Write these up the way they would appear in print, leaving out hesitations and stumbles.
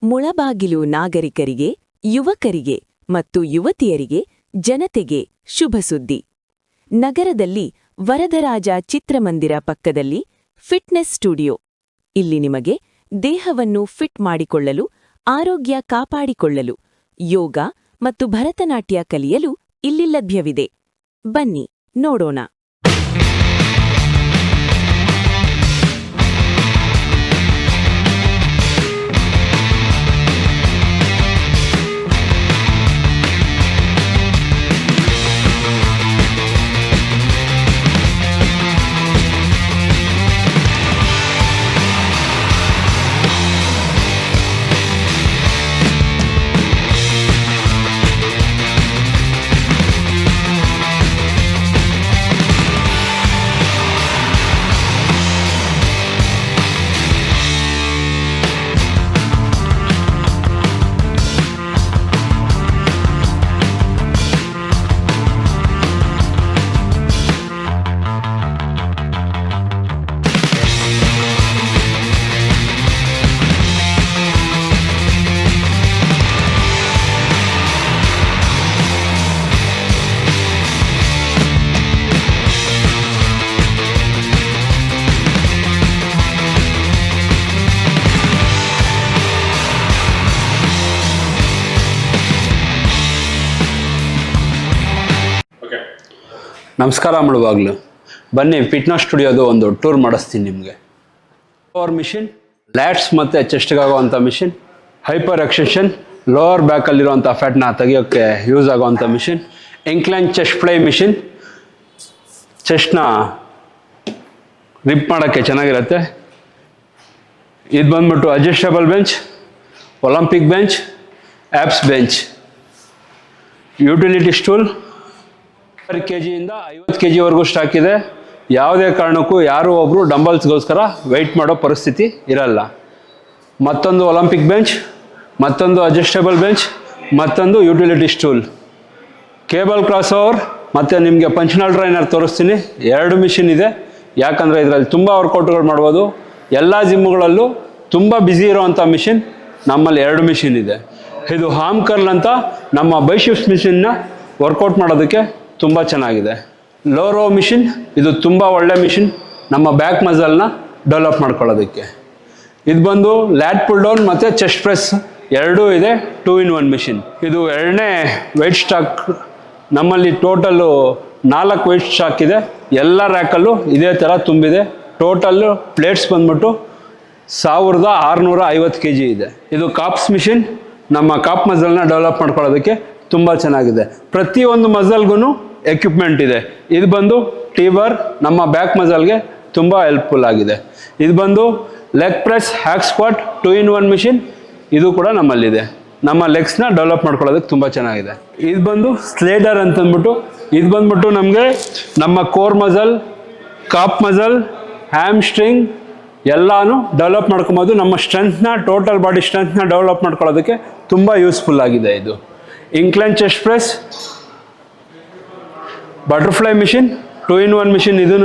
ಮುಳಬಾಗಿಲು ನಾಗರಿಕರಿಗೆ, ಯುವಕರಿಗೆ ಮತ್ತು ಯುವತಿಯರಿಗೆ, ಜನತೆಗೆ ಶುಭ ಸುದ್ದಿ. ನಗರದಲ್ಲಿ ವರದರಾಜ ಚಿತ್ರಮಂದಿರ ಪಕ್ಕದಲ್ಲಿ ಫಿಟ್ನೆಸ್ ಸ್ಟುಡಿಯೋ. ಇಲ್ಲಿ ನಿಮಗೆ ದೇಹವನ್ನು ಫಿಟ್ ಮಾಡಿಕೊಳ್ಳಲು, ಆರೋಗ್ಯ ಕಾಪಾಡಿಕೊಳ್ಳಲು, ಯೋಗ ಮತ್ತು ಭರತನಾಟ್ಯ ಕಲಿಯಲು ಇಲ್ಲಿ ಲಭ್ಯವಿದೆ. ಬನ್ನಿ ನೋಡೋಣ. ನಮಸ್ಕಾರ ಮುಳುವಾಗ್ಲು. ಬನ್ನಿ ಫಿಟ್ನೆಸ್ ಸ್ಟುಡಿಯೋದು ಒಂದು ಟೂರ್ ಮಾಡಿಸ್ತೀನಿ ನಿಮಗೆ. ಲೋವರ್ ಮಿಷಿನ್, ಲ್ಯಾಟ್ಸ್ ಮತ್ತು ಚೆಸ್ಟ್ಗಾಗುವಂಥ ಮಿಷಿನ್, ಹೈಪರ್ ಎಕ್ಸೆಷನ್, ಲೋವರ್ ಬ್ಯಾಕಲ್ಲಿರುವಂಥ ಫ್ಯಾಟ್ನ ತೆಗಿಯೋಕ್ಕೆ ಯೂಸ್ ಆಗುವಂಥ machine, incline chest fly machine, ಚೆಸ್ಟ್ನ ರಿಪ್ ಮಾಡೋಕ್ಕೆ ಚೆನ್ನಾಗಿರುತ್ತೆ. ಇದು ಬಂದ್ಬಿಟ್ಟು adjustable bench, Olympic bench, abs bench, utility stool. 6 kgಯಿಂದ 50 kgವರೆಗೂ ಸ್ಟಾಕ್ ಇದೆ. ಯಾವುದೇ ಕಾರಣಕ್ಕೂ ಯಾರೂ ಒಬ್ಬರು ಡಂಬಲ್ಸ್ಗೋಸ್ಕರ ವೆಯ್ಟ್ ಮಾಡೋ ಪರಿಸ್ಥಿತಿ ಇರಲ್ಲ. ಮತ್ತೊಂದು ಒಲಂಪಿಕ್ ಬೆಂಚ್, ಮತ್ತೊಂದು ಅಡ್ಜಸ್ಟಬಲ್ ಬೆಂಚ್, ಮತ್ತೊಂದು utility stool, cable cross over, ಮತ್ತು ನಿಮಗೆ ಪಂಚನಲ್ ಟ್ರೈನರ್ ತೋರಿಸ್ತೀನಿ. 2 ಮಿಷಿನ್ ಇದೆ. ಯಾಕಂದರೆ ಇದರಲ್ಲಿ ತುಂಬ ವರ್ಕೌಟ್ಗಳು ಮಾಡ್ಬೋದು. ಎಲ್ಲ ಜಿಮ್ಗಳಲ್ಲೂ ತುಂಬ ಬ್ಯುಸಿ ಇರೋವಂಥ ಮಿಷಿನ್ ನಮ್ಮಲ್ಲಿ 2 ಮಿಷಿನ್ ಇದೆ. ಇದು ಹಾಮ್ ಕರ್ಲ್ ಅಂತ ನಮ್ಮ ಬೈಶಿಪ್ಸ್ ಮಿಷಿನ್ನ ವರ್ಕೌಟ್ ಮಾಡೋದಕ್ಕೆ ತುಂಬ ಚೆನ್ನಾಗಿದೆ. ಲೋ ರೋ ಮಿಷಿನ್, ಇದು ತುಂಬ ಒಳ್ಳೆ ಮಿಷಿನ್ ನಮ್ಮ ಬ್ಯಾಕ್ ಮಸಲ್ನ ಡೆವಲಪ್ ಮಾಡ್ಕೊಳ್ಳೋದಕ್ಕೆ. ಇದು ಬಂದು ಲ್ಯಾಟ್ ಪುಲ್ ಡೌನ್ ಮತ್ತು ಚೆಸ್ಟ್ ಪ್ರೆಸ್ ಎರಡೂ ಇದೆ. 2 in 1 ಮಿಷಿನ್. ಇದು 2ನೇ ವೆಯ್ಟ್ ಸ್ಟಾಕ್. ನಮ್ಮಲ್ಲಿ ಟೋಟಲ್ಲು 4 ವೆಯ್ಟ್ ಸ್ಟಾಕ್ ಇದೆ. ಎಲ್ಲ ರ್ಯಾಕಲ್ಲೂ ಇದೇ ಥರ ತುಂಬಿದೆ. ಟೋಟಲ್ಲು ಪ್ಲೇಟ್ಸ್ ಬಂದ್ಬಿಟ್ಟು 1650 kg ಇದೆ. ಇದು ಕಾಪ್ಸ್ ಮಿಷಿನ್, ನಮ್ಮ ಕಾಪ್ ಮಸಲ್ನ ಡೆವಲಪ್ ಮಾಡ್ಕೊಳ್ಳೋದಕ್ಕೆ ತುಂಬ ಚೆನ್ನಾಗಿದೆ. ಪ್ರತಿಯೊಂದು ಮಸಲ್ಗೂ ಎಕ್ವಿಪ್ಮೆಂಟ್ ಇದೆ. ಇದು ಬಂದು ಟೀಬರ್, ನಮ್ಮ ಬ್ಯಾಕ್ ಮಸಲ್ಗೆ ತುಂಬ ಹೆಲ್ಪ್ಫುಲ್ ಆಗಿದೆ. ಇದು ಬಂದು leg press, hack squat, 2 in 1 machine. ಇದು ಕೂಡ ನಮ್ಮಲ್ಲಿದೆ. ನಮ್ಮ ಲೆಗ್ಸ್ನ ಡೆವಲಪ್ ಮಾಡ್ಕೊಳ್ಳೋದಕ್ಕೆ ತುಂಬ ಚೆನ್ನಾಗಿದೆ. ಇದು ಬಂದು ಸ್ಲೇಡರ್ ಅಂತಂದ್ಬಿಟ್ಟು, ಇದು ಬಂದ್ಬಿಟ್ಟು ನಮಗೆ ನಮ್ಮ ಕೋರ್ ಮಸಲ್, ಕಾಪ್ ಮಸಲ್, ಹ್ಯಾಮ್ ಸ್ಟ್ರಿಂಗ್ ಎಲ್ಲನೂ ಡೆವಲಪ್ ಮಾಡ್ಕೊಬೋದು. ನಮ್ಮ ಸ್ಟ್ರೆಂತ್ನ, ಟೋಟಲ್ ಬಾಡಿ ಸ್ಟ್ರೆಂತ್ನ ಡೆವಲಪ್ ಮಾಡ್ಕೊಳ್ಳೋದಕ್ಕೆ ತುಂಬ ಯೂಸ್ಫುಲ್ ಆಗಿದೆ. ಇದು incline chest press, butterfly machine, 2 in 1 machine. ಇದೂ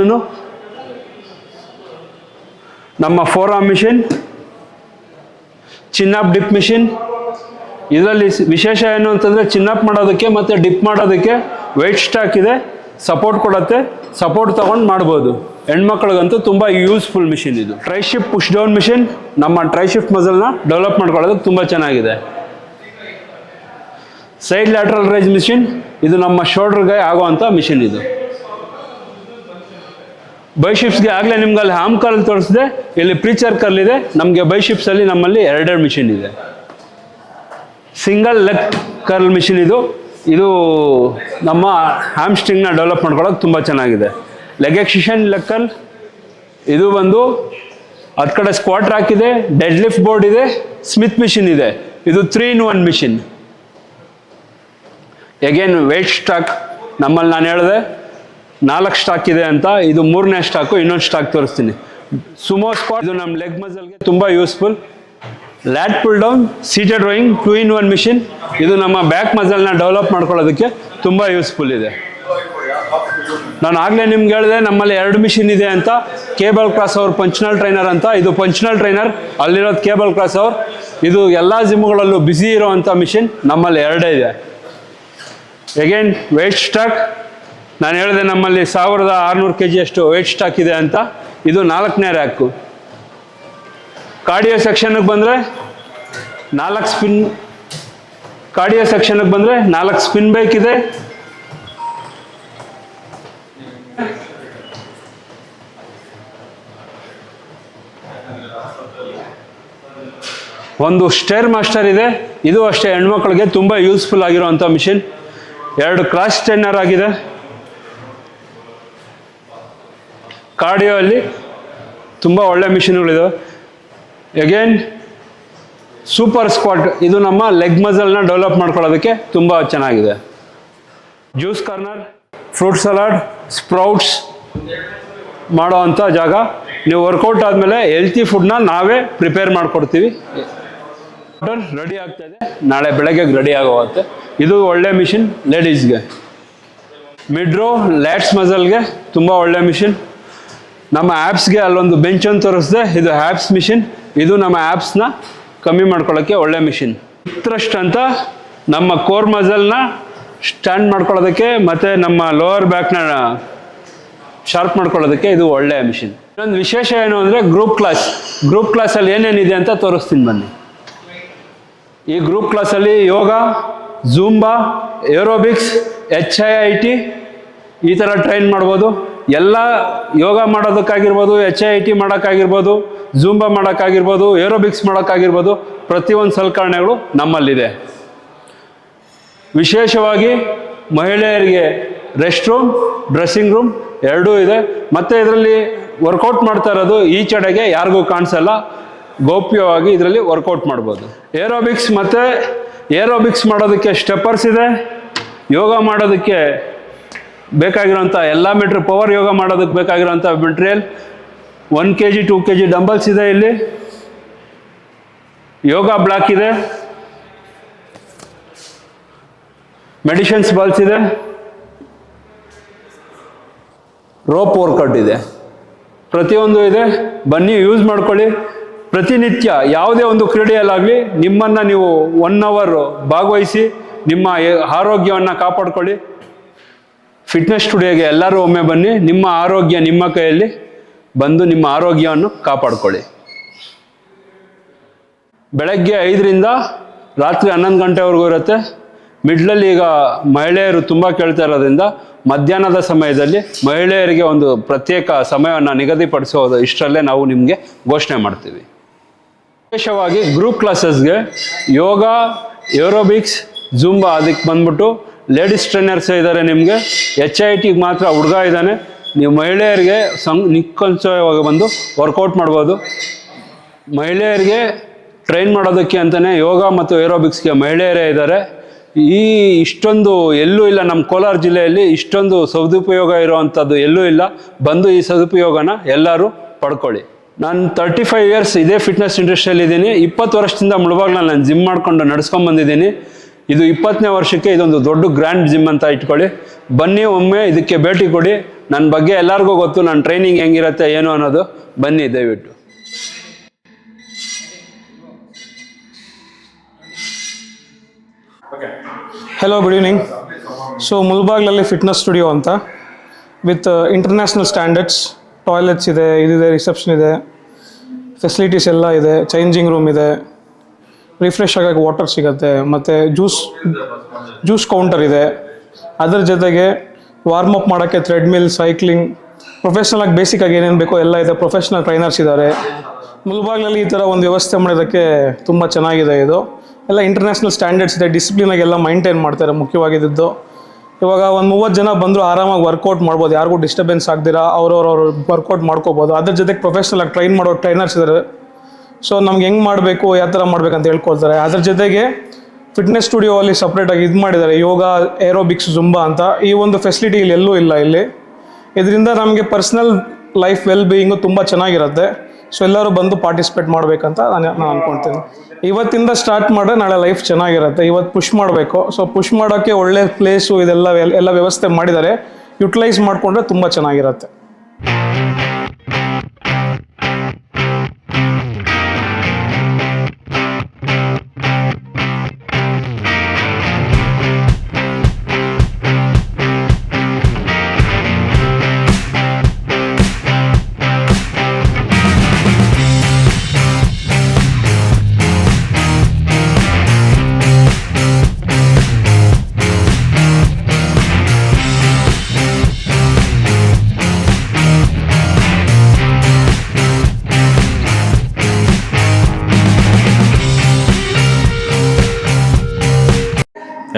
ನಮ್ಮ 4 arm ಮಿಷಿನ್, ಚಿನ್ನಪ್ ಡಿಪ್ ಮಿಷಿನ್. ಇದರಲ್ಲಿ ವಿಶೇಷ ಏನು ಅಂತಂದರೆ ಚಿನ್ನಪ್ ಮಾಡೋದಕ್ಕೆ ಮತ್ತು ಡಿಪ್ ಮಾಡೋದಕ್ಕೆ ವೆಯ್ಟ್ ಸ್ಟಾಕ್ ಇದೆ, ಸಪೋರ್ಟ್ ಕೊಡುತ್ತೆ. ಸಪೋರ್ಟ್ ತೊಗೊಂಡು ಮಾಡ್ಬೋದು. ಹೆಣ್ಮಕ್ಳಿಗಂತೂ ತುಂಬ ಯೂಸ್ಫುಲ್ ಮಿಷಿನ್ ಇದು. ಟ್ರೈಶಿಪ್ ಪುಷ್ ಡೌನ್ ಮಿಷಿನ್, ನಮ್ಮ ಟ್ರೈಶಿಪ್ ಮಸಲ್ನ ಡೆವಲಪ್ ಮಾಡ್ಕೊಳ್ಳೋದಕ್ಕೆ ತುಂಬ ಚೆನ್ನಾಗಿದೆ. ಸೈಡ್ ಲ್ಯಾಟ್ರಲ್ ರೈಸ್ ಮಿಷಿನ್, ಇದು ನಮ್ಮ ಶೋಲ್ಡರ್ಗೆ ಆಗುವಂಥ ಮಿಷಿನ್. ಇದು ಬೈಶಿಪ್ಸ್ಗೆ ಆಗಲೇ ನಿಮ್ಗೆ ಅಲ್ಲಿ ಹಾಮ್ ಕರ್ಲ್ ತೋರಿಸಿದೆ, ಇಲ್ಲಿ ಪ್ರೀಚರ್ ಕರ್ಲ್ ಇದೆ. ನಮಗೆ ಬೈಶಿಪ್ಸಲ್ಲಿ ನಮ್ಮಲ್ಲಿ 2 ಮಿಷಿನ್ ಇದೆ. ಸಿಂಗಲ್ ಲೆಗ್ ಕರ್ಲ್ ಮಿಷಿನ್ ಇದು. ಇದು ನಮ್ಮ ಹ್ಯಾಮ್ ಸ್ಟ್ರಿಂಗ್ನ ಡೆವಲಪ್ ಮಾಡ್ಕೊಳ್ಳೋಕೆ ತುಂಬ ಚೆನ್ನಾಗಿದೆ. Leg extension, leg curl. ಇದು ಬಂದು 10 ಕಡೆ ಸ್ಕ್ವಾಟ್ ರ್ಯಾಕ್ ಇದೆ, ಡೆಡ್ ಲಿಫ್ಟ್ ಬೋರ್ಡ್ ಇದೆ, ಸ್ಮಿತ್ ಮಿಷಿನ್ ಇದೆ. ಇದು 3 in 1 machine. Again weight stack ನಮ್ಮಲ್ಲಿ ನಾನು ಹೇಳಿದೆ 4 ಸ್ಟಾಕ್ ಇದೆ ಅಂತ. ಇದು 3ನೇ ಸ್ಟಾಕು. ಇನ್ನೊಂದು ಸ್ಟಾಕ್ ತೋರಿಸ್ತೀನಿ. ಸುಮೋ ಸ್ಕ್ವಾಟ್, ಇದು ನಮ್ಮ ಲೆಗ್ ಮಸಲ್ಗೆ ತುಂಬ useful. Lat pull down, seated rowing, 2 in 1 machine. ಇದು ನಮ್ಮ ಬ್ಯಾಕ್ ಮಸಲ್ನ ಡೆವಲಪ್ ಮಾಡ್ಕೊಳ್ಳೋದಕ್ಕೆ ತುಂಬ ಯೂಸ್ಫುಲ್ ಇದೆ. ನಾನು ಆಗಲೇ ನಿಮ್ಗೆ ಹೇಳಿದೆ ನಮ್ಮಲ್ಲಿ 2 ಮಿಷಿನ್ ಇದೆ ಅಂತ. ಕೇಬಲ್ ಕ್ರಾಸ್ ಓವರ್, ಪಂಚನಲ್ ಟ್ರೈನರ್ ಅಂತ. ಇದು ಪಂಚನಲ್ ಟ್ರೈನರ್, ಅಲ್ಲಿರೋದು ಕೇಬಲ್ ಕ್ರಾಸ್ ಓವರ್. ಇದು ಎಲ್ಲ ಜಿಮ್ಗಳಲ್ಲೂ ಬ್ಯುಸಿ ಇರೋವಂಥ ಮಿಷಿನ್ ನಮ್ಮಲ್ಲಿ 2 ಇದೆ. ಎಗೇನ್ ವೆಯ್ಟ್ ಸ್ಟಾಕ್, ನಾನು ಹೇಳಿದೆ ನಮ್ಮಲ್ಲಿ 1600 kg ಅಷ್ಟು ವೆಯ್ಟ್ ಸ್ಟಾಕ್ ಇದೆ ಅಂತ. ಇದು 4ನೇ ರ್ಯಾಕು. ಕಾರ್ಡಿಯೋ ಸೆಕ್ಷನ್ಗೆ ಬಂದರೆ 4 ಸ್ಪಿನ್, ಕಾರ್ಡಿಯೋ ಸೆಕ್ಷನ್ಗೆ ಬಂದರೆ 4 ಸ್ಪಿನ್ ಬೈಕ್ ಇದೆ. ಒಂದು ಸ್ಟೇರ್ ಮಾಸ್ಟರ್ ಇದೆ, ಇದು ಅಷ್ಟೇ ಹೆಣ್ಮಕ್ಳಿಗೆ ತುಂಬ ಯೂಸ್ಫುಲ್ ಆಗಿರೋವಂಥ ಮಿಷಿನ್. 2 ಕ್ರಾಸ್ ಟ್ರೈನರ್ ಆಗಿದೆ. ಕಾರ್ಡಿಯೋ ಅಲ್ಲಿ ತುಂಬ ಒಳ್ಳೆ ಮಿಷಿನ್ಗಳಿದಾವೆ. ಎಗೇನ್ ಸೂಪರ್ ಸ್ಕ್ವಾಟ್, ಇದು ನಮ್ಮ ಲೆಗ್ ಮಸಲ್ನ ಡೆವಲಪ್ ಮಾಡ್ಕೊಳ್ಳೋದಕ್ಕೆ ತುಂಬ ಚೆನ್ನಾಗಿದೆ. Juice corner, fruit salad, sprouts ಮಾಡೋ ಅಂಥ ಜಾಗ. ನೀವು ವರ್ಕೌಟ್ ಆದಮೇಲೆ ಹೆಲ್ತಿ ಫುಡ್ನ ನಾವೇ ಪ್ರಿಪೇರ್ ಮಾಡಿಕೊಡ್ತೀವಿ. ರೆಡಿ ಆಗ್ತಾ ಇದೆ, ನಾಳೆ ಬೆಳಗ್ಗೆ ರೆಡಿ ಆಗೋಗುತ್ತೆ. ಇದು ಒಳ್ಳೆ ಮಿಷಿನ್ ಲೇಡೀಸ್ಗೆ. ಮಿಡ್ರೋ ಲ್ಯಾಟ್ಸ್ ಮಸಲ್ಗೆ ತುಂಬ ಒಳ್ಳೆ ಮಿಷಿನ್. ನಮ್ಮ ಆ್ಯಪ್ಸ್ಗೆ ಅಲ್ಲೊಂದು ಬೆಂಚನ್ನು ತೋರಿಸಿದೆ, ಇದು ಆ್ಯಪ್ಸ್ ಮಿಷಿನ್. ಇದು ನಮ್ಮ ಆ್ಯಪ್ಸ್ನ ಕಮ್ಮಿ ಮಾಡ್ಕೊಳ್ಳೋಕ್ಕೆ ಒಳ್ಳೆ ಮಿಷಿನ್. ಥ್ರಸ್ಟ್ ಅಂತ ನಮ್ಮ ಕೋರ್ ಮಸಲ್ನ ಸ್ಟ್ಯಾಂಡ್ ಮಾಡ್ಕೊಳ್ಳೋದಕ್ಕೆ ಮತ್ತು ನಮ್ಮ ಲೋವರ್ ಬ್ಯಾಕ್ನ ಶಾರ್ಪ್ ಮಾಡ್ಕೊಳ್ಳೋದಕ್ಕೆ ಇದು ಒಳ್ಳೆಯ ಮಿಷಿನ್. ಇನ್ನೊಂದು ವಿಶೇಷ ಏನು ಅಂದರೆ ಗ್ರೂಪ್ ಕ್ಲಾಸಲ್ಲಿ ಏನೇನಿದೆ ಅಂತ ತೋರಿಸ್ತೀನಿ ಬನ್ನಿ. ಈ ಗ್ರೂಪ್ ಕ್ಲಾಸಲ್ಲಿ ಯೋಗ, ಝೂಂಬಾ, ಏರೋಬಿಕ್ಸ್, HIIT ಈ ಥರ ಟ್ರೈನ್ ಮಾಡ್ಬೋದು. ಎಲ್ಲ ಯೋಗ ಮಾಡೋದಕ್ಕಾಗಿರ್ಬೋದು, HIIT ಮಾಡೋಕ್ಕಾಗಿರ್ಬೋದು, ಝೂಂಬಾ ಮಾಡೋಕ್ಕಾಗಿರ್ಬೋದು, ಏರೋಬಿಕ್ಸ್ ಮಾಡೋಕ್ಕಾಗಿರ್ಬೋದು, ಪ್ರತಿಯೊಂದು ಸಲಕರಣೆಗಳು ನಮ್ಮಲ್ಲಿದೆ. ವಿಶೇಷವಾಗಿ ಮಹಿಳೆಯರಿಗೆ ರೆಸ್ಟ್ ರೂಮ್, ಡ್ರೆಸ್ಸಿಂಗ್ ರೂಮ್ ಎರಡೂ ಇದೆ. ಮತ್ತು ಇದರಲ್ಲಿ ವರ್ಕೌಟ್ ಮಾಡ್ತಾ ಇರೋದು ಈಚೆಡೆಗೆ ಯಾರಿಗೂ ಕಾಣಿಸಲ್ಲ, ಗೌಪ್ಯವಾಗಿ ಇದರಲ್ಲಿ ವರ್ಕೌಟ್ ಮಾಡ್ಬೋದು. ಏರೋಬಿಕ್ಸ್ ಮಾಡೋದಕ್ಕೆ ಸ್ಟೆಪ್ಪರ್ಸ್ ಇದೆ. ಯೋಗ ಮಾಡೋದಕ್ಕೆ ಬೇಕಾಗಿರೋಂಥ ಎಲ್ಲ ಪವರ್ ಯೋಗ ಮಾಡೋದಕ್ಕೆ ಬೇಕಾಗಿರೋಂಥ ಮೆಟೀರಿಯಲ್ 1 kg 2 kg ಡಂಬಲ್ಸ್ ಇದೆ. ಇಲ್ಲಿ ಯೋಗ ಬ್ಲಾಕ್ ಇದೆ, ಮೆಡಿಷನ್ಸ್ ಬಾಲ್ಸ್ ಇದೆ, ರೋಪ್ ವರ್ಕೌಟ್ ಇದೆ, ಪ್ರತಿಯೊಂದು ಇದೆ. ಬನ್ನಿ ಯೂಸ್ ಮಾಡ್ಕೊಳ್ಳಿ. ಪ್ರತಿನಿತ್ಯ ಯಾವುದೇ ಒಂದು ಕ್ರೀಡೆಯಲ್ಲಾಗಲಿ ನಿಮ್ಮನ್ನು ನೀವು 1 hour ಭಾಗವಹಿಸಿ ನಿಮ್ಮ ಆರೋಗ್ಯವನ್ನು ಕಾಪಾಡ್ಕೊಳ್ಳಿ. ಫಿಟ್ನೆಸ್ ಸ್ಟುಡಿಯೋಗೆ ಎಲ್ಲರೂ ಒಮ್ಮೆ ಬನ್ನಿ. ನಿಮ್ಮ ಆರೋಗ್ಯ ನಿಮ್ಮ ಕೈಯಲ್ಲಿ, ಬಂದು ನಿಮ್ಮ ಆರೋಗ್ಯವನ್ನು ಕಾಪಾಡ್ಕೊಳ್ಳಿ. ಬೆಳಗ್ಗೆ 5ರಿಂದ ರಾತ್ರಿ 11 ಗಂಟೆವರೆಗೂ ಇರುತ್ತೆ. ಮಿಡ್ಲಲ್ಲಿ ಈಗ ಮಹಿಳೆಯರು ತುಂಬ ಕೇಳ್ತಾ ಇರೋದ್ರಿಂದ ಮಧ್ಯಾಹ್ನದ ಸಮಯದಲ್ಲಿ ಮಹಿಳೆಯರಿಗೆ ಒಂದು ಪ್ರತ್ಯೇಕ ಸಮಯವನ್ನು ನಿಗದಿಪಡಿಸೋದು ಇಷ್ಟರಲ್ಲೇ ನಾವು ನಿಮಗೆ ಘೋಷಣೆ ಮಾಡ್ತೀವಿ. ವಿಶೇಷವಾಗಿ ಗ್ರೂಪ್ ಕ್ಲಾಸಸ್ಗೆ ಯೋಗ, ಏರೋಬಿಕ್ಸ್, ಝೂಂಬಾ ಅದಕ್ಕೆ ಬಂದ್ಬಿಟ್ಟು ಲೇಡೀಸ್ ಟ್ರೈನರ್ಸ್ ಇದ್ದಾರೆ. ನಿಮಗೆ HIITಗೆ ಮಾತ್ರ ಹುಡುಗ ಇದ್ದಾನೆ. ನೀವು ಮಹಿಳೆಯರಿಗೆ ನಿಸ್ಸಂಶಯವಾಗಿ ಬಂದು ವರ್ಕೌಟ್ ಮಾಡ್ಬೋದು. ಮಹಿಳೆಯರಿಗೆ ಟ್ರೈನ್ ಮಾಡೋದಕ್ಕೆ ಅಂತಲೇ ಯೋಗ ಮತ್ತು ಏರೋಬಿಕ್ಸ್ಗೆ ಮಹಿಳೆಯರೇ ಇದ್ದಾರೆ. ಇಷ್ಟೊಂದು ಎಲ್ಲೂ ಇಲ್ಲ, ನಮ್ಮ ಕೋಲಾರ ಜಿಲ್ಲೆಯಲ್ಲಿ ಇಷ್ಟೊಂದು ಸದುಪಯೋಗ ಇರುವಂಥದ್ದು ಎಲ್ಲೂ ಇಲ್ಲ. ಬಂದು ಈ ಸದುಪಯೋಗನ ಎಲ್ಲರೂ ಪಡ್ಕೊಳ್ಳಿ. ನಾನು 35 years ಇದೇ ಫಿಟ್ನೆಸ್ ಇಂಡಸ್ಟ್ರಿಯಲ್ಲಿ ಇದ್ದೀನಿ. 20 ವರ್ಷದಿಂದ ಮುಳುಬಾಗ್ಲಲ್ಲಿ ನಾನು ಜಿಮ್ ಮಾಡ್ಕೊಂಡು ನಡೆಸ್ಕೊಂಡು ಬಂದಿದ್ದೀನಿ. ಇದು 20ನೇ ವರ್ಷಕ್ಕೆ ಇದೊಂದು ದೊಡ್ಡ ಗ್ರ್ಯಾಂಡ್ ಜಿಮ್ ಅಂತ ಇಟ್ಕೊಳ್ಳಿ. ಬನ್ನಿ, ಒಮ್ಮೆ ಇದಕ್ಕೆ ಭೇಟಿ ಕೊಡಿ. ನನ್ನ ಬಗ್ಗೆ ಎಲ್ಲರಿಗೂ ಗೊತ್ತು, ನನ್ನ ಟ್ರೈನಿಂಗ್ ಹೆಂಗಿರುತ್ತೆ ಏನು ಅನ್ನೋದು. ಬನ್ನಿ ದಯವಿಟ್ಟು. Hello, good evening. ಸೊ ಮುಲ್ಬಾಗ್ಲಲ್ಲಿ ಫಿಟ್ನೆಸ್ ಸ್ಟುಡಿಯೋ ಅಂತ ವಿತ್ ಇಂಟರ್ನ್ಯಾಷನಲ್ ಸ್ಟ್ಯಾಂಡರ್ಡ್ಸ್, ಟಾಯ್ಲೆಟ್ಸ್ ಇದೆ, ಇದಿದೆ, ರಿಸೆಪ್ಷನ್ ಇದೆ, ಫೆಸಿಲಿಟೀಸ್ ಎಲ್ಲ ಇದೆ, ಚೇಂಜಿಂಗ್ ರೂಮ್ ಇದೆ, ರಿಫ್ರೆಶ್ ಆಗೋಕ್ಕೆ ವಾಟರ್ ಸಿಗುತ್ತೆ, ಮತ್ತು ಜ್ಯೂಸ್ ಕೌಂಟರ್ ಇದೆ. ಅದರ ಜೊತೆಗೆ ವಾರ್ಮಪ್ ಮಾಡೋಕ್ಕೆ ಥ್ರೆಡ್ಮಿಲ್, ಸೈಕ್ಲಿಂಗ್, ಪ್ರೊಫೆಷ್ನಲಾಗಿ ಬೇಸಿಕಾಗಿ ಏನೇನು ಬೇಕೋ ಎಲ್ಲ ಇದೆ. ಪ್ರೊಫೆಷ್ನಲ್ ಟ್ರೈನರ್ಸ್ ಇದ್ದಾರೆ. ಮುಲ್ಬಾಗ್ಲಲ್ಲಿ ಈ ಥರ ಒಂದು ವ್ಯವಸ್ಥೆ ಮಾಡೋದಕ್ಕೆ ತುಂಬ ಚೆನ್ನಾಗಿದೆ. ಇದು ಎಲ್ಲ ಇಂಟರ್ನ್ಯಾಷನಲ್ ಸ್ಟ್ಯಾಂಡರ್ಡ್ಸ್ ಇದೆ. ಡಿಸಿಪ್ಲಿನಾಗೆಲ್ಲ ಮೈಂಟೈನ್ ಮಾಡ್ತಾರೆ. ಮುಖ್ಯವಾಗಿದ್ದು ಇವಾಗ ಒಂದು 30 ಜನ ಬಂದರೂ ಆರಾಮಾಗಿ ವರ್ಕೌಟ್ ಮಾಡ್ಬೋದು. ಯಾರಿಗೂ ಡಿಸ್ಟರ್ಬೆನ್ಸ್ ಆಗ್ದಿರಾ ಅವ್ರವ್ರು ವರ್ಕೌಟ್ ಮಾಡ್ಕೋಬೋದು. ಅದ್ರ ಜೊತೆಗೆ ಪ್ರೊಫೆಷ್ನಲಾಗಿ ಟ್ರೈನ್ ಮಾಡೋ ಟ್ರೈನರ್ಸ್ ಇದ್ದಾರೆ. ಸೊ ನಮ್ಗೆ ಹೆಂಗೆ ಮಾಡಬೇಕು, ಯಾವ ಥರ ಮಾಡ್ಬೇಕಂತ ಹೇಳ್ಕೊಳ್ತಾರೆ. ಅದ್ರ ಜೊತೆಗೆ ಫಿಟ್ನೆಸ್ ಸ್ಟುಡಿಯೋ ಅಲ್ಲಿ ಸಪ್ರೇಟಾಗಿ ಇದು ಮಾಡಿದ್ದಾರೆ, ಯೋಗ, ಏರೋಬಿಕ್ಸ್, ಜುಂಬಾ ಅಂತ. ಈ ಒಂದು ಫೆಸಿಲಿಟಿ ಇಲ್ಲಿ ಎಲ್ಲೂ ಇಲ್ಲ. ಇದರಿಂದ ನಮಗೆ ಪರ್ಸ್ನಲ್ ಲೈಫ್ ವೆಲ್ ಬೀಯಿಂಗು ತುಂಬ ಚೆನ್ನಾಗಿರುತ್ತೆ. ಸೊ ಎಲ್ಲರೂ ಬಂದು ಪಾರ್ಟಿಸಿಪೇಟ್ ಮಾಡಬೇಕಂತ ನಾನು ಅಂದ್ಕೊಳ್ತೀನಿ. ಇವತ್ತಿಂದ ಸ್ಟಾರ್ಟ್ ಮಾಡಿದ್ರೆ ನಾಳೆ ಲೈಫ್ ಚೆನ್ನಾಗಿರುತ್ತೆ. ಇವತ್ತು ಪುಷ್ ಮಾಡಬೇಕು. ಸೊ ಪುಷ್ ಮಾಡೋಕ್ಕೆ ಒಳ್ಳೆ ಪ್ಲೇಸು ಎಲ್ಲ ವ್ಯವಸ್ಥೆ ಮಾಡಿದ್ದಾರೆ. ಯುಟಿಲೈಸ್ ಮಾಡಿಕೊಂಡ್ರೆ ತುಂಬ ಚೆನ್ನಾಗಿರುತ್ತೆ.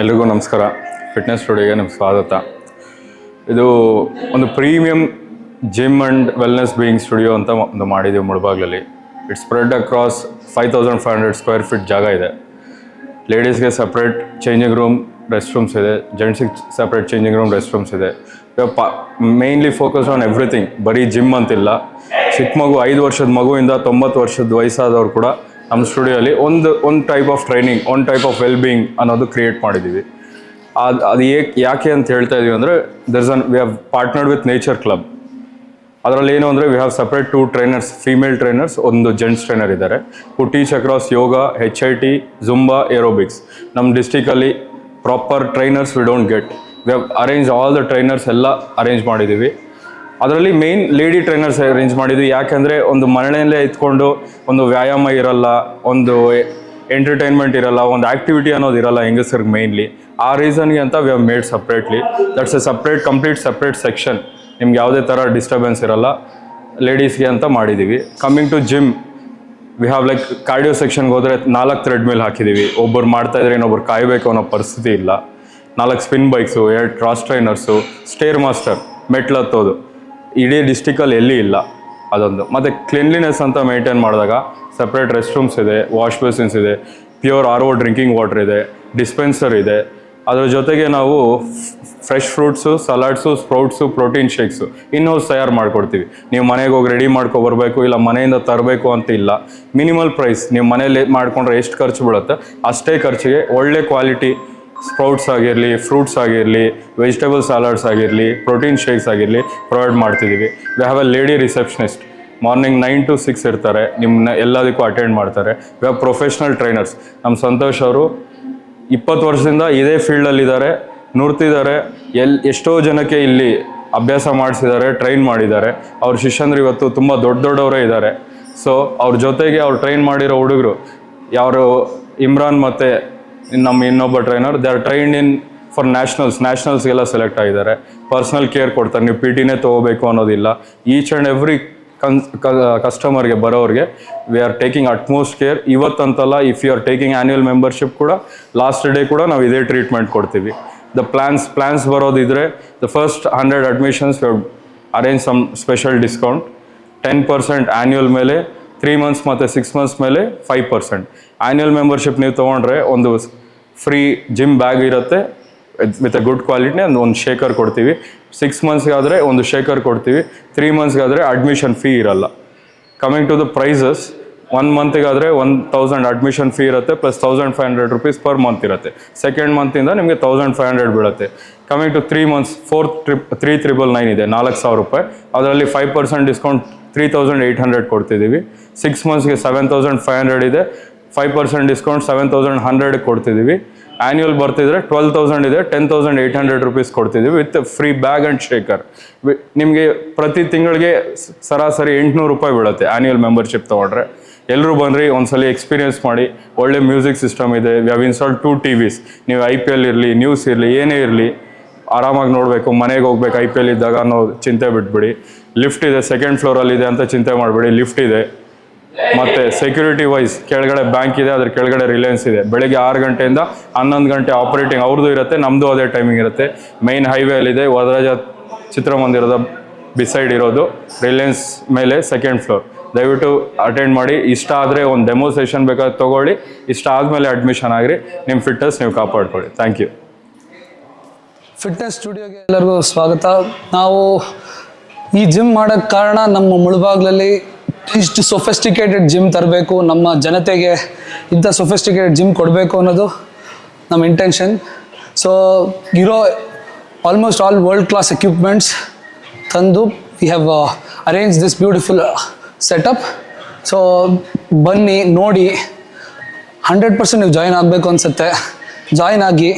ಎಲ್ರಿಗೂ ನಮಸ್ಕಾರ. ಫಿಟ್ನೆಸ್ ಸ್ಟುಡಿಯೋಗೆ ನಿಮ್ಗೆ ಸ್ವಾಗತ. ಇದು ಒಂದು premium gym and wellness being studio ಅಂತ ಒಂದು ಮಾಡಿದ್ದೀವಿ ಮುಳಬಾಗ್ಲಲ್ಲಿ. It's spread across 5500 square feet ಜಾಗ ಇದೆ. ಲೇಡೀಸ್ಗೆ separate changing room, rest rooms ಇದೆ. ಜೆಂಟ್ಸಿಗೆ separate changing room, rest rooms ಇದೆ. Mainly focus on everything. ಬರೀ ಜಿಮ್ ಅಂತಿಲ್ಲ. ಚಿಕ್ಕ ಮಗು 5 ವರ್ಷದ ಮಗುವಿಂದ 90 ವರ್ಷದ ವಯಸ್ಸಾದವ್ರು ಕೂಡ ನಮ್ಮ ಸ್ಟುಡಿಯೋಲಿ ಒಂದು ಟೈಪ್ ಆಫ್ ಟ್ರೈನಿಂಗ್, ಒಂದು ಟೈಪ್ ಆಫ್ ವೆಲ್ ಬೀಯಿಂಗ್ ಅನ್ನೋದು ಕ್ರಿಯೇಟ್ ಮಾಡಿದ್ದೀವಿ. ಅದು ಯಾಕೆ ಅಂತ ಹೇಳ್ತಾ ಇದೀವಿ ಅಂದರೆ we have partnered with nature club. ಅದರಲ್ಲಿ ಏನು ಅಂದರೆ we have separate 2 trainers, female trainers, ಒಂದು ಜೆಂಟ್ಸ್ ಟ್ರೈನರ್ ಇದ್ದಾರೆ, who teach across yoga, HIT, Zumba, aerobics. ನಮ್ಮ ಡಿಸ್ಟಿಕಲ್ಲಿ proper trainers we don't get. We have arrange all the trainers ಎಲ್ಲ arrange ಮಾಡಿದ್ದೀವಿ. ಅದರಲ್ಲಿ ಮೇನ್ ಲೇಡಿ ಟ್ರೈನರ್ಸ್ ಅರೇಂಜ್ ಮಾಡಿದ್ವಿ. ಯಾಕೆಂದರೆ ಒಂದು ಮನೆಯಲ್ಲೇ ಇದ್ಕೊಂಡು ಒಂದು ವ್ಯಾಯಾಮ ಇರಲ್ಲ, ಒಂದು ಎಂಟರ್ಟೈನ್ಮೆಂಟ್ ಇರಲ್ಲ, ಒಂದು ಆ್ಯಕ್ಟಿವಿಟಿ ಅನ್ನೋದು ಇರಲ್ಲ ಹೆಂಗಸರಿಗೆ ಮೇನ್ಲಿ. ಆ ರೀಸನ್ಗೆ ಅಂತ we have made separately. That's a complete separate section. ನಿಮ್ಗೆ ಯಾವುದೇ ಥರ ಡಿಸ್ಟರ್ಬೆನ್ಸ್ ಇರಲ್ಲ, ಲೇಡೀಸ್ಗೆ ಅಂತ ಮಾಡಿದ್ದೀವಿ. Coming to gym, we have like cardio ಸೆಕ್ಷನ್ಗೆ ಹೋದರೆ 4 ಥ್ರೆಡ್ಮಿಲ್ ಹಾಕಿದ್ದೀವಿ. ಒಬ್ಬರು ಮಾಡ್ತಾಯಿದ್ರೆ ಇನ್ನೊಬ್ರು ಕಾಯಬೇಕು ಅನ್ನೋ ಪರಿಸ್ಥಿತಿ ಇಲ್ಲ. 4 spin bikes, 2 cross trainers, stair master, ಮೆಟ್ಲತ್ತೋದು ಇಡೀ ಡಿಸ್ಟಿಕಲ್ಲಿ ಎಲ್ಲಿ ಇಲ್ಲ ಅದೊಂದು. ಮತ್ತು ಕ್ಲೀನ್ಲಿನೆಸ್ ಅಂತ ಮೇಂಟೈನ್ ಮಾಡಿದಾಗ ಸಪ್ರೇಟ್ ರೆಸ್ಟ್ ರೂಮ್ಸ್ ಇದೆ, ವಾಶ್ ಬೇಸಿನ್ಸ್ ಇದೆ, ಪ್ಯೂರ್ RO ಡ್ರಿಂಕಿಂಗ್ ವಾಟರ್ ಇದೆ, ಡಿಸ್ಪೆನ್ಸರ್ ಇದೆ. ಅದರ ಜೊತೆಗೆ ನಾವು fresh fruits, salads, sprouts, protein shakes in-house ತಯಾರು ಮಾಡಿಕೊಡ್ತೀವಿ. ನೀವು ಮನೆಗೆ ಹೋಗಿ ರೆಡಿ ಮಾಡ್ಕೊಬರ್ಬೇಕು, ಇಲ್ಲ ಮನೆಯಿಂದ ತರಬೇಕು ಅಂತ ಇಲ್ಲ. Minimal price. ನೀವು ಮನೇಲಿ ಮಾಡ್ಕೊಂಡ್ರೆ ಎಷ್ಟು ಖರ್ಚು ಬೀಳುತ್ತೆ ಅಷ್ಟೇ ಖರ್ಚಿಗೆ ಒಳ್ಳೆ ಕ್ವಾಲಿಟಿ ಸ್ಪ್ರೌಟ್ಸ್ ಆಗಿರಲಿ, ಫ್ರೂಟ್ಸ್ ಆಗಿರಲಿ, ವೆಜಿಟೇಬಲ್ ಸಲಾಡ್ಸ್ ಆಗಿರಲಿ, ಪ್ರೋಟೀನ್ ಶೇಕ್ಸ್ ಆಗಿರಲಿ ಪ್ರೊವೈಡ್ ಮಾಡ್ತಿದ್ದೀವಿ. We have a lady receptionist. Morning 9 to 6 ಇರ್ತಾರೆ, ನಿಮ್ಮನ್ನ ಎಲ್ಲದಕ್ಕೂ ಅಟೆಂಡ್ ಮಾಡ್ತಾರೆ. We have professional trainers. ನಮ್ಮ ಸಂತೋಷ್ ಅವರು 20 ವರ್ಷದಿಂದ ಇದೇ ಫೀಲ್ಡಲ್ಲಿದ್ದಾರೆ, ನುರ್ತಿದ್ದಾರೆ. ಎಷ್ಟೋ ಜನಕ್ಕೆ ಇಲ್ಲಿ ಅಭ್ಯಾಸ ಮಾಡಿಸಿದ್ದಾರೆ, ಟ್ರೈನ್ ಮಾಡಿದ್ದಾರೆ. ಅವ್ರ ಶಿಷ್ಯಂದ್ರೆ ಇವತ್ತು ತುಂಬ ದೊಡ್ಡವರೇ ಇದ್ದಾರೆ. ಸೊ ಅವ್ರ ಜೊತೆಗೆ ಅವ್ರು ಟ್ರೈನ್ ಮಾಡಿರೋ ಹುಡುಗರು ಯಾರು ಇಮ್ರಾನ್ ಮತ್ತು ನಮ್ಮ ಇನ್ನೊಬ್ಬ trainer, they are trained in for ನ್ಯಾಷನಲ್ಸ್ಗೆಲ್ಲ ಸೆಲೆಕ್ಟ್ ಆಗಿದ್ದಾರೆ. ಪರ್ಸ್ನಲ್ ಕೇರ್ ಕೊಡ್ತಾರೆ. ನೀವು PT ತೊಗೋಬೇಕು ಅನ್ನೋದಿಲ್ಲ. ಈಚ್ ಆ್ಯಂಡ್ ಎವ್ರಿ ಕಸ್ಟಮರ್ಗೆ ಬರೋರಿಗೆ we are taking utmost care. ಇವತ್ತಂತಲ್ಲ, if you are taking annual membership ಕೂಡ ಲಾಸ್ಟ್ ಡೇ ಕೂಡ ನಾವು ಇದೇ ಟ್ರೀಟ್ಮೆಂಟ್ ಕೊಡ್ತೀವಿ. ದ ಪ್ಲ್ಯಾನ್ಸ್ ಬರೋದಿದ್ರೆ the first 100 admissions we arrange some special discount. 10% annual ಮೇಲೆ, 3 months ಮತ್ತು 6 months ಮೇಲೆ 5%. ಆ್ಯನ್ಯುವಲ್ ಮೆಂಬರ್ಶಿಪ್ ನೀವು ತೊಗೊಂಡ್ರೆ ಒಂದು ಫ್ರೀ ಜಿಮ್ ಬ್ಯಾಗ್ ಇರುತ್ತೆ ವಿತ್ ಎ ಗುಡ್ ಕ್ವಾಲಿಟಿ. ಒಂದು ಶೇಕರ್ ಕೊಡ್ತೀವಿ. 6 monthsಗಾದರೆ ಒಂದು ಶೇಕರ್ ಕೊಡ್ತೀವಿ. 3 monthsಗಾದರೆ ಅಡ್ಮಿಷನ್ ಫೀ ಇರಲ್ಲ. ಕಮಿಂಗ್ ಟು ದ ಪ್ರೈಸಸ್, 1 monthಗಾದರೆ 1000 ಅಡ್ಮಿಷನ್ ಫೀ ಇರುತ್ತೆ, ಪ್ಲಸ್ 1500 rupees ಪರ್ ಮಂತ್ ಇರುತ್ತೆ. ಸೆಕೆಂಡ್ ಮಂತಿಂದ ನಿಮಗೆ 1500 ಬೀಳುತ್ತೆ. ಕಮಿಂಗ್ ಟು 3 months, 3999 ಇದೆ, 4000 ರೂಪಾಯಿ. ಅದರಲ್ಲಿ 5% ಡಿಸ್ಕೌಂಟ್ 3800 ಕೊಡ್ತಿದ್ದೀವಿ. 6 monthsಗೆ 7500 ಇದೆ, 5% ಡಿಸ್ಕೌಂಟ್ 7100 ಕೊಡ್ತಿದ್ದೀವಿ. ಆ್ಯನ್ಯುವಲ್ ಬರ್ತಿದ್ರೆ 12000 ಇದೆ, 10800 rupees ಕೊಡ್ತಿದ್ದೀವಿ with free bag and shaker. ನಿಮಗೆ ಪ್ರತಿ ತಿಂಗಳಿಗೆ ಸರಾಸರಿ 800 ರೂಪಾಯಿ ಬೀಳುತ್ತೆ ಆ್ಯನ್ಯುವಲ್ ಮೆಂಬರ್ಶಿಪ್ ತೊಗೊಂಡ್ರೆ. ಎಲ್ಲರೂ ಬಂದ್ರಿ, ಒಂದ್ಸಲಿ ಎಕ್ಸ್ಪೀರಿಯನ್ಸ್ ಮಾಡಿ. ಒಳ್ಳೆ ಮ್ಯೂಸಿಕ್ ಸಿಸ್ಟಮ್ ಇದೆ. We have installed 2 TVs. ನೀವು IPL ಇರಲಿ, ನ್ಯೂಸ್ ಇರಲಿ, ಏನೇ ಇರಲಿ ಆರಾಮಾಗಿ ನೋಡಬೇಕು, ಮನೆಗೆ ಹೋಗ್ಬೇಕು IPL ಇದ್ದಾಗ ಅನ್ನೋ ಚಿಂತೆ ಬಿಟ್ಬಿಡಿ. ಲಿಫ್ಟ್ ಇದೆ, 2nd ಫ್ಲೋರಲ್ಲಿದೆ ಅಂತ ಚಿಂತೆ ಮಾಡಬೇಡಿ, ಲಿಫ್ಟ್ ಇದೆ. ಮತ್ತು ಸೆಕ್ಯೂರಿಟಿ ವೈಸ್ ಕೆಳಗಡೆ ಬ್ಯಾಂಕ್ ಇದೆ, ಅದ್ರ ಕೆಳಗಡೆ ರಿಲಯನ್ಸ್ ಇದೆ. ಬೆಳಗ್ಗೆ 6 ಗಂಟೆಯಿಂದ 11 ಗಂಟೆ ಆಪರೇಟಿಂಗ್ ಅವ್ರದ್ದು ಇರುತ್ತೆ, ನಮ್ಮದು ಅದೇ ಟೈಮಿಂಗ್ ಇರುತ್ತೆ. ಮೈನ್ ಹೈವೇಲಿದೆ, ವರದರಾಜ ಚಿತ್ರಮಂದಿರದ ಬಿಸೈಡ್ ಇರೋದು, ರಿಲಯನ್ಸ್ ಮೇಲೆ 2nd ಫ್ಲೋರ್. ದಯವಿಟ್ಟು ಅಟೆಂಡ್ ಮಾಡಿ. ಇಷ್ಟ ಆದರೆ ಒಂದು ಡೆಮೋ ಸೆಷನ್ ಬೇಕಾದ್ರೆ ತೊಗೊಳ್ಳಿ. ಇಷ್ಟ ಆದಮೇಲೆ ಅಡ್ಮಿಷನ್ ಆಗಿರಿ. ನಿಮ್ಮ ಫಿಟ್ನೆಸ್ ನೀವು ಕಾಪಾಡ್ಕೊಳ್ಳಿ. Thank you. ಫಿಟ್ನೆಸ್ ಸ್ಟುಡಿಯೋಗೆ ಎಲ್ಲರಿಗೂ ಸ್ವಾಗತ. ನಾವು ಈ ಜಿಮ್ ಮಾಡೋಕ್ಕೆ ಕಾರಣ, ನಮ್ಮ ಮುಳಬಾಗ್ಲಲ್ಲಿ ಇಷ್ಟು ಸೊಫೆಸ್ಟಿಕೇಟೆಡ್ ಜಿಮ್ ತರಬೇಕು, ನಮ್ಮ ಜನತೆಗೆ ಇಂಥ ಸೊಫೆಸ್ಟಿಕೇಟೆಡ್ ಜಿಮ್ ಕೊಡಬೇಕು ಅನ್ನೋದು ನಮ್ಮ ಇಂಟೆನ್ಷನ್. ಸೊ ಇರೋ almost all world class equipments ತಂದು we have arrange this beautiful setup. So ಬನ್ನಿ, ನೋಡಿ. 100% ನೀವು ಜಾಯಿನ್ ಆಗಬೇಕು ಅನಿಸುತ್ತೆ. ಜಾಯಿನ್ ಆಗಿ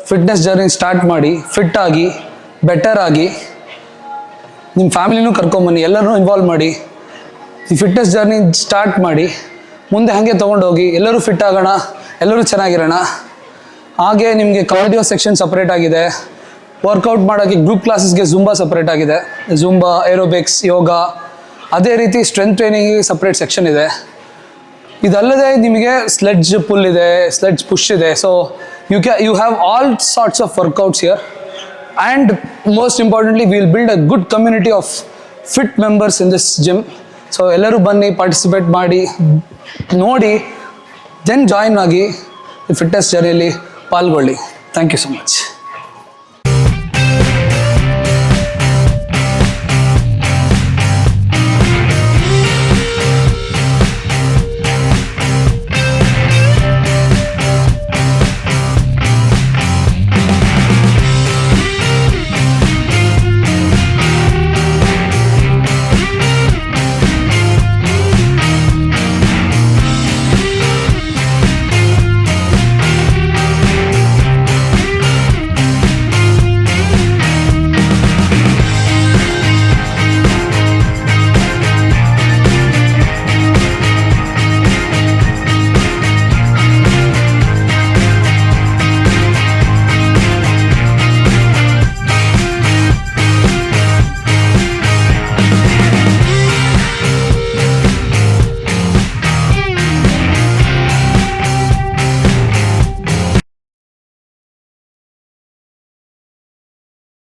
ಫಿಟ್ನೆಸ್ ಜರ್ನಿ ಸ್ಟಾರ್ಟ್ ಮಾಡಿ, ಫಿಟ್ ಆಗಿ, ಬೆಟರ್ ಆಗಿ, ನಿಮ್ಮ ಫ್ಯಾಮಿಲಿನೂ ಕರ್ಕೊಂಬನ್ನಿ, ಎಲ್ಲರೂ ಇನ್ವಾಲ್ವ್ ಮಾಡಿ. ಈ ಫಿಟ್ನೆಸ್ ಜರ್ನಿ ಸ್ಟಾರ್ಟ್ ಮಾಡಿ, ಮುಂದೆ ಹಾಗೆ ತೊಗೊಂಡೋಗಿ. ಎಲ್ಲರೂ ಫಿಟ್ ಆಗೋಣ, ಎಲ್ಲರೂ ಚೆನ್ನಾಗಿರೋಣ. ಹಾಗೆ ನಿಮಗೆ ಕಾರ್ಡಿಯೋ ಸೆಕ್ಷನ್ ಸಪ್ರೇಟ್ ಆಗಿದೆ. ವರ್ಕೌಟ್ ಮಾಡೋಕ್ಕೆ ಗ್ರೂಪ್ ಕ್ಲಾಸಸ್ಗೆ ಜುಂಬಾ ಸಪ್ರೇಟ್ ಆಗಿದೆ, ಜುಂಬಾ, ಏರೋಬಿಕ್ಸ್, ಯೋಗ. ಅದೇ ರೀತಿ ಸ್ಟ್ರೆಂತ್ ಟ್ರೈನಿಂಗಿಗೆ ಸಪ್ರೇಟ್ ಸೆಕ್ಷನ್ ಇದೆ. ಇದಲ್ಲದೆ ನಿಮಗೆ ಸ್ಲೆಡ್ಜ್ ಪುಲ್ ಇದೆ, ಸ್ಲೆಡ್ಜ್ ಪುಷ್ ಇದೆ. So you have all sorts of workouts here. And most importantly will build a good community of fit members in this gym. So ಎಲ್ಲರೂ ಬನ್ನಿ, ಪಾರ್ಟಿಸಿಪೇಟ್ ಮಾಡಿ, ನೋಡಿ, ದೆನ್ ಜಾಯಿನ್ ಆಗಿ ಫಿಟ್ನೆಸ್ ಜರ್ನಿಯಲ್ಲಿ ಪಾಲ್ಗೊಳ್ಳಿ. Thank you so much.